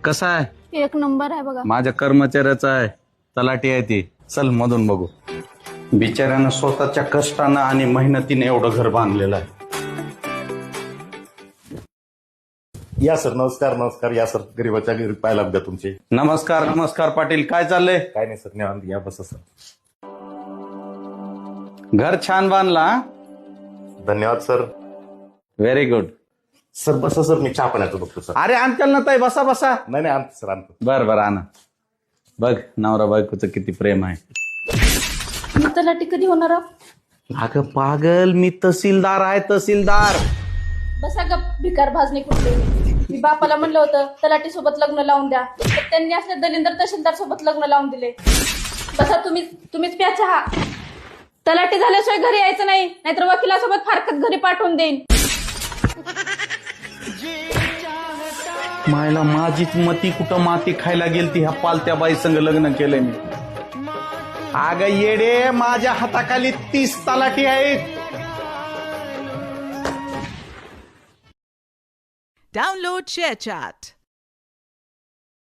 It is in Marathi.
कसा आहे? एक नंबर आहे बघा. माझ्या कर्मचाऱ्याचा आहे, तलाठी आहे ती. चल मधून बघू. बिचाऱ्यानं स्वतःच्या कष्टानं आणि मेहनतीने एवढं घर बांधलेलं आहे. या सर, नमस्कार नमस्कार. या सर, गरीबाच्या घरी पाय लागतात तुमचे. नमस्कार नमस्कार पाटील, काय चाललंय? काय नाही सर, निवांत या, बसा सर. घर छान बांधला. धन्यवाद सर. Very good. सर बसा सर, मी चहा पाण्याचं बघतो सर. अरे आणतील ना ताई, बसा बसा. नाही आणतो सर, आणतो. बर आणा. बघ नवरा बायकोचं किती प्रेम आहे. तलाठी कधी होणार? अगं पागल, मी तहसीलदार आहे, तहसीलदार. बसा गप, भिकार भाजणे कुठले. मी बापाला म्हणलं होतं तलाठी सोबत लग्न लावून द्या, तर त्यांनी असल्या दलिंदर तहसीलदार सोबत लग्न लावून दिले. बसा, तुम्हीच प्या चहा. तलाठी झाल्याशिवाय घरी यायचं नाही, नाहीतर वकिलासोबत फारकत घरी पाठवून देईन. मायला माझीच मती कुठं माती खायला गेलती. ह्या पालत्या बाई संग लग्न केलंय मी. अगं येडे, माझ्या हाताखाली 30 तलाठी आहेत. Download ShareChat.